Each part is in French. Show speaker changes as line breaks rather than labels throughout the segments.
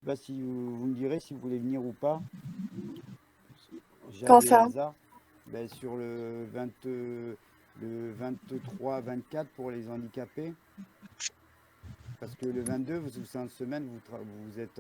sais pas si vous me direz si vous voulez venir ou pas,
Quand
Jade et
ça?
Elsa, ben, sur le 23-24 pour les handicapés. Parce que le 22, c'est en semaine, vous êtes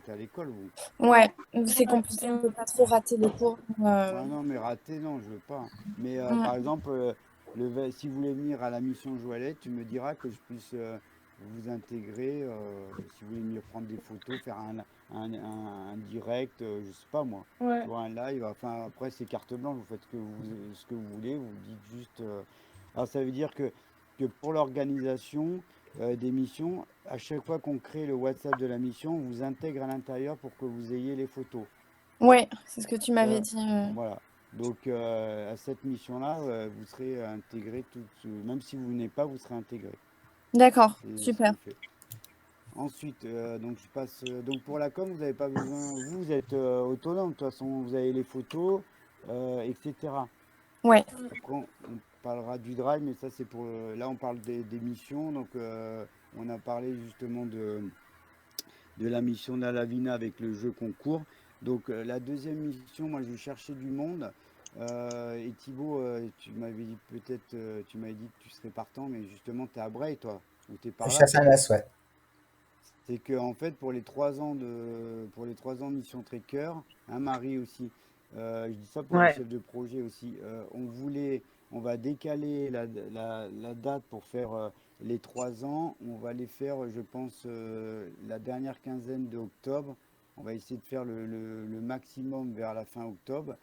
à l'école, vous.
Ouais, c'est compliqué, on ne peut pas trop rater les cours.
Ah non, mais raté, non, je veux pas. Mais par
Mm.
exemple, si vous voulez venir à la mission Joalette, tu me diras que je puisse vous intégrer. Si vous voulez venir prendre des photos, faire un direct, je sais pas moi. Tu
Ouais.
vois, un live. Enfin, après, c'est carte blanche, vous faites ce que vous voulez, vous dites juste. Alors, ça veut dire que pour l'organisation des missions, à chaque fois qu'on crée le WhatsApp de la mission, on vous intègre à l'intérieur pour que vous ayez les photos.
Ouais, c'est ce que tu m'avais
Ça,
dit.
voilà. Donc, à cette mission-là, vous serez intégré même si vous venez pas, vous serez intégré.
D'accord,
C'est ce
super.
qu'on fait. Ensuite, donc je passe. Donc pour la com, vous n'avez pas besoin. Vous êtes autonome. De toute façon, vous avez les photos, etc.
Ouais,
Après, on parlera du drive, mais ça c'est pour. Là, on parle des missions. Donc, on a parlé justement de la mission de la Lavina avec le jeu concours. Donc la deuxième mission, moi je cherchais du monde. Et Thibaut, tu m'avais dit peut-être, tu m'avais dit que tu serais partant, mais justement tu es à Bray toi, ou tu es
Je
par
suis à
là.
Saint-Glace, ouais.
C'est que en fait pour les 3 ans de mission Tracker, un mari aussi. Je dis ça pour les
Ouais.
chefs de projet aussi. On va décaler la date pour faire les 3 ans. On va les faire, je pense, la dernière quinzaine d'octobre. On va essayer de faire le maximum vers la fin octobre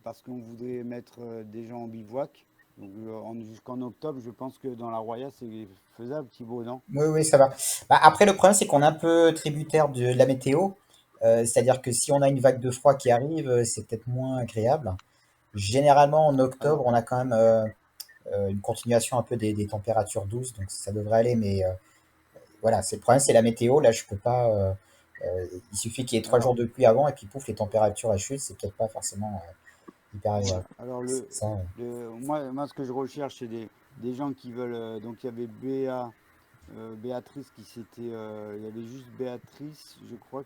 parce qu'on voudrait mettre des gens en bivouac. Donc jusqu'en octobre, je pense que dans la Roya, c'est faisable, Thibaut, non?
Oui, oui, ça va. Bah, après, le problème, c'est qu'on est un peu tributaire de la météo. C'est-à-dire que si on a une vague de froid qui arrive, c'est peut-être moins agréable. Généralement, en octobre,
Alors,
on a quand même une continuation un peu des températures douces, donc ça devrait aller. Mais voilà, c'est le problème, c'est la météo. Là, je peux pas. Il suffit qu'il y ait 3 jours
alors,
de pluie avant et puis pouf, les températures elles chutent. C'est peut-être pas forcément hyper
ouais.
agréable.
Alors
Ça,
moi, ce que je recherche, c'est des gens qui veulent. Donc, il y avait Béatrice qui s'était. Il y avait juste Béatrice, je crois,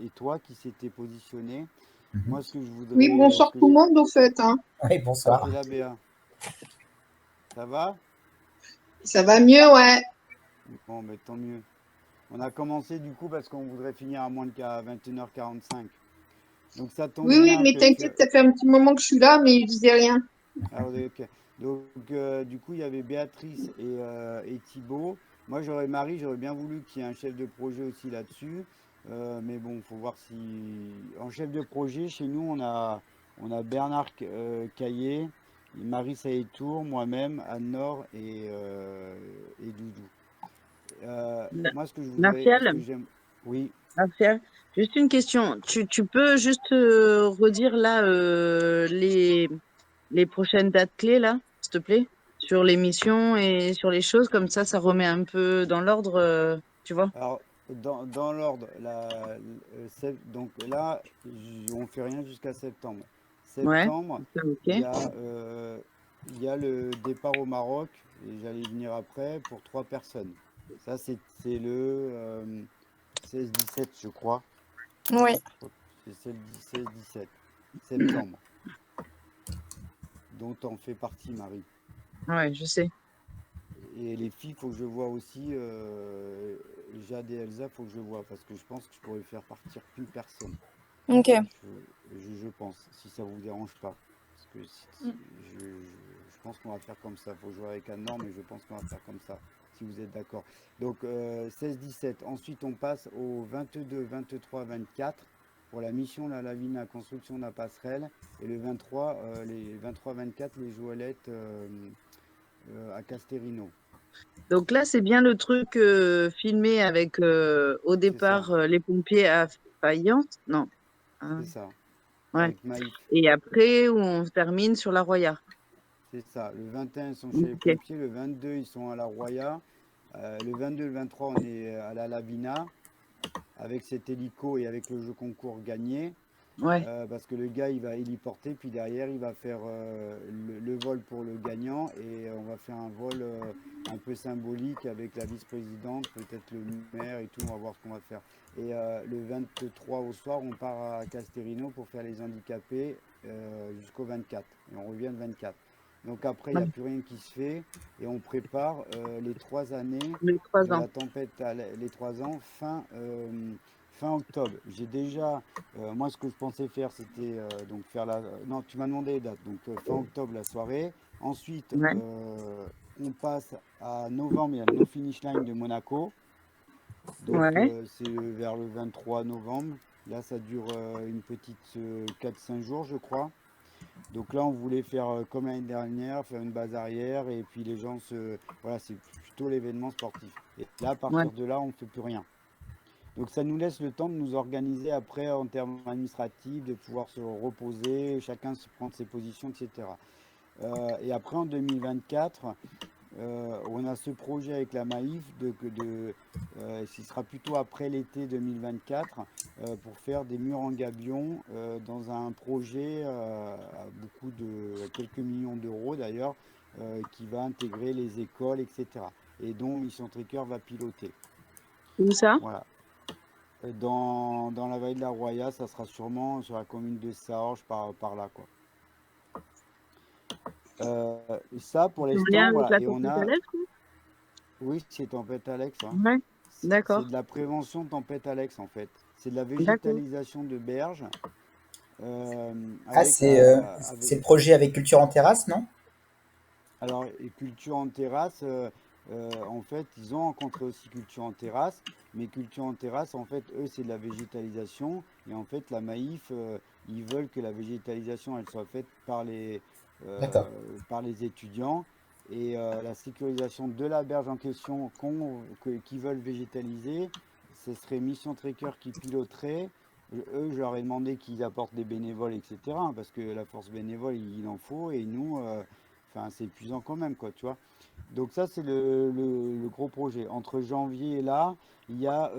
et toi qui s'était positionné.
mhm.
Moi, ce que je
Oui,
voudrais.
bonsoir tout le monde, au fait, hein.
Oui,
Ah,
bonsoir.
t'es là, Béa. Ça va?
Ça va mieux, ouais.
Bon, mais tant mieux. On a commencé du coup parce qu'on voudrait finir à moins de qu'à 21h45. Donc, ça tombe
Oui, oui,
bien
mais
que tu.
t'inquiète, ça fait un petit moment que je suis là, mais je disais rien.
Ah, ok. Donc, du coup, il y avait Béatrice et Thibaut. Moi, j'aurais bien voulu qu'il y ait un chef de projet aussi là-dessus. Mais bon, il faut voir si. En chef de projet, chez nous, on a Bernard Caillé, Marie Saïtour, moi-même, Anne-Laure et Doudou.
Na-
Moi, ce
Martial,
que j'aime. Oui,
Martial, juste une question. Tu peux juste redire là les prochaines dates clés là, s'il te plaît, sur les missions et sur les choses, comme ça remet un peu dans l'ordre, tu vois?
alors, dans l'ordre, donc là, on fait rien jusqu'à septembre.
Ouais,
Septembre, il y
ok.
a, euh, il y a le départ au Maroc, et j'allais y venir après, pour 3 personnes. Ça, c'est le 16-17, je crois.
oui.
Je crois que c'est le 16-17 septembre, dont on fait partie, Marie.
Ouais, je sais.
Et les filles, faut que je vois aussi, Jade et Elsa, faut que je vois, parce que je pense que je pourrais faire partir qu'une personne.
Ok.
Je pense, si ça vous dérange pas. Parce que je pense qu'on va faire comme ça. Faut jouer avec un norme, mais je pense qu'on va faire comme ça, si vous êtes d'accord. Donc 16-17. Ensuite, on passe au 22, 23, 24 pour la mission La Lavina, construction de la passerelle. Et le 23, les 23-24, les Joëlettes à Casterino.
Donc là, c'est bien le truc filmé avec au
C'est ça,
départ les pompiers à Faïence. Non.
c'est
Hein,
ça.
ouais.
Avec Maïf.
Et après, où on termine sur la Roya.
C'est ça. Le 21, ils sont chez les
Ok.
pompiers. Le 22, ils sont à la Roya. Le 22 et le 23, on est à la Lavina avec cet hélico et avec le jeu concours gagné.
Ouais.
parce que le gars, il va héliporter, puis derrière, il va faire le vol pour le gagnant, et on va faire un vol un peu symbolique avec la vice-présidente, peut-être le maire et tout, on va voir ce qu'on va faire. Et le 23 au soir, on part à Casterino pour faire les handicapés jusqu'au 24, et on revient le 24. Donc après, il n'y
Ouais.
a plus rien qui se fait, et on prépare les 3 années
Les 3
de
ans.
la tempête, les 3 ans, fin octobre. J'ai déjà, moi ce que je pensais faire, c'était donc faire la... Non, tu m'as demandé les dates, donc fin octobre la soirée. Ensuite,
Ouais.
on passe à novembre, il y a le No Finish Line de Monaco. Donc
Ouais.
c'est vers le 23 novembre. Là, ça dure une petite 4-5 jours, je crois. Donc là, on voulait faire comme l'année dernière, faire une base arrière, et puis les gens se... Voilà, c'est plutôt l'événement sportif. Et là, à
Ouais.
partir de là, on ne fait plus rien. Donc ça nous laisse le temps de nous organiser après en termes administratifs, de pouvoir se reposer, chacun se prendre ses positions, etc. Et après, en 2024, on a ce projet avec la Maïf ce sera plutôt après l'été 2024 pour faire des murs en gabion dans un projet à quelques millions d'euros d'ailleurs, qui va intégrer les écoles, etc. Et dont Mission Tricœur va piloter.
Où ça?
Voilà. Dans la vallée de la Roya, ça sera sûrement sur la commune de Saorge par là, quoi. Ça, pour
C'est en lien
l'instant,
avec
voilà.
la
Et on
tempête
a,
Alex, ou?
oui, c'est tempête Alex, hein.
Ouais.
C'est
D'accord.
de la prévention de tempête Alex, en fait. C'est de la
D'accord.
végétalisation de berges euh,
Ah,
avec la,
c'est
avec,
le projet avec Culture en terrasse, non?
alors, et culture en terrasse, en fait, ils ont rencontré aussi culture en terrasse, mais culture en terrasse, en fait, eux, c'est de la végétalisation, et en fait, la Maïf, ils veulent que la végétalisation, elle soit faite
D'accord.
par les étudiants, et la sécurisation de la berge en question qui veulent végétaliser, ce serait Mission Tracker qui piloterait. Eux, je leur ai demandé qu'ils apportent des bénévoles, etc., hein, parce que la force bénévole, il en faut, et nous... Enfin, c'est épuisant quand même, quoi, tu vois. Donc ça, c'est le gros projet. Entre janvier et là, il y a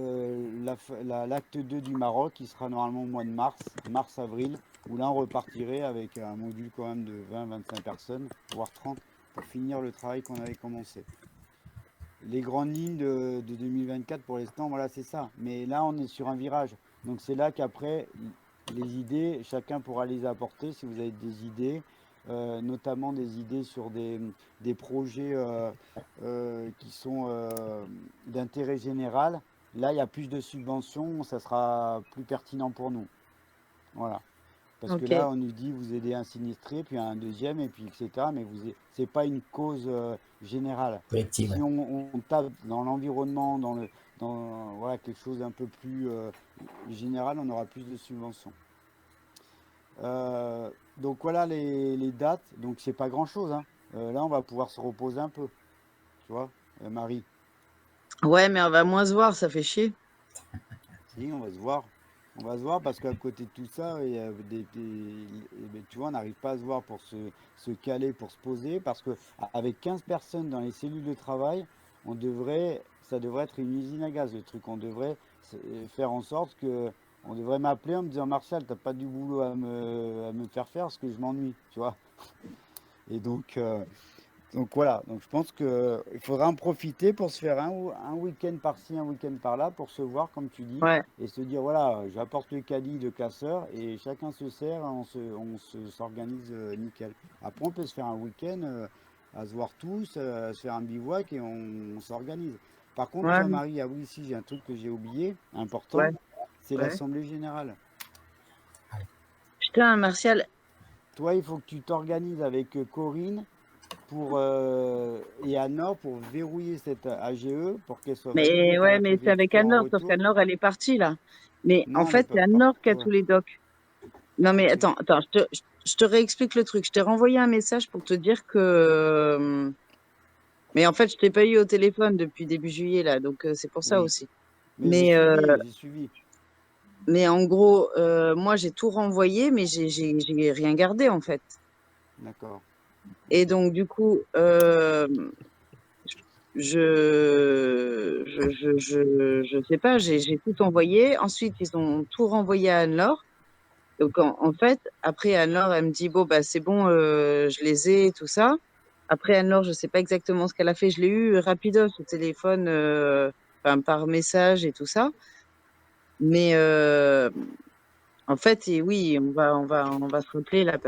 l'acte 2 du Maroc qui sera normalement au mois de mars-avril, où là, on repartirait avec un module quand même de 20-25 personnes, voire 30, pour finir le travail qu'on avait commencé. Les grandes lignes de 2024, pour l'instant, voilà, c'est ça. Mais là, on est sur un virage. Donc c'est là qu'après, les idées, chacun pourra les apporter si vous avez des idées, notamment des idées sur des projets qui sont d'intérêt général. Là, il y a plus de subventions, ça sera plus pertinent pour nous. Voilà. Parce que
Ok.
là, on nous dit, vous aidez un sinistré, puis un deuxième, et puis etc. Mais c'est pas une cause générale.
Collective,
Si
ouais.
on tape dans l'environnement, voilà, quelque chose d'un peu plus général, on aura plus de subventions. Donc voilà les dates. Donc c'est pas grand-chose, hein. Là, on va pouvoir se reposer un peu. Tu vois, Marie.
Ouais, mais on va moins se voir, ça fait chier.
Si, on va se voir. On va se voir parce qu'à côté de tout ça, il y a tu vois, on n'arrive pas à se voir pour se caler, pour se poser, parce que avec 15 personnes dans les cellules de travail, ça devrait être une usine à gaz, le truc. On devrait faire en sorte que, on devrait m'appeler en me disant, Martial, t'as pas du boulot à me faire faire parce que je m'ennuie, tu vois. Et donc voilà, donc je pense qu'il faudra en profiter pour se faire un week-end par-ci, un week-end par-là, pour se voir, comme tu dis,
Ouais.
et se dire, voilà, j'apporte le caddie de classeur, et chacun se sert, s'organise nickel. Après, on peut se faire un week-end à se voir tous, se faire un bivouac, et on s'organise. Par contre,
Ouais.
toi, Marie, ah oui, si, j'ai un truc que j'ai oublié,
Ouais.
important, c'est
Ouais.
l'Assemblée Générale.
Putain, Martial.
Toi, il faut que tu t'organises avec Corinne et Anne-Laure pour verrouiller cette AGE pour qu'elle soit validée
Mais
par
ouais,
la
mais c'est avec
préfecture en
Anne-Laure, sauf
retour.
qu'Anne-Laure, elle est partie, là. Mais en
Non, elle n'est
fait,
pas
c'est Anne-Laure qui a
ouais,
tous les docs. Non, mais
ok.
attends, je te réexplique le truc. Je t'ai renvoyé un message pour te dire que. Mais en fait, je t'ai pas eu au téléphone depuis début juillet, là, donc c'est pour ça
Oui.
aussi.
Mais
Mais, euh,
j'ai suivi.
mais en gros, moi, j'ai tout renvoyé, mais j'ai rien gardé, en fait.
D'accord.
Et
Ok.
donc, du coup, je sais pas, j'ai tout envoyé. Ensuite, ils ont tout renvoyé à Anne-Laure. Donc, en fait, après, Anne-Laure, elle me dit, bon, bah, c'est bon, je les ai, tout ça. Après, Anne-Laure, je sais pas exactement ce qu'elle a fait. Je l'ai eu rapidos au téléphone, enfin, par message et tout ça. Mais en fait, et oui, on va se rappeler là.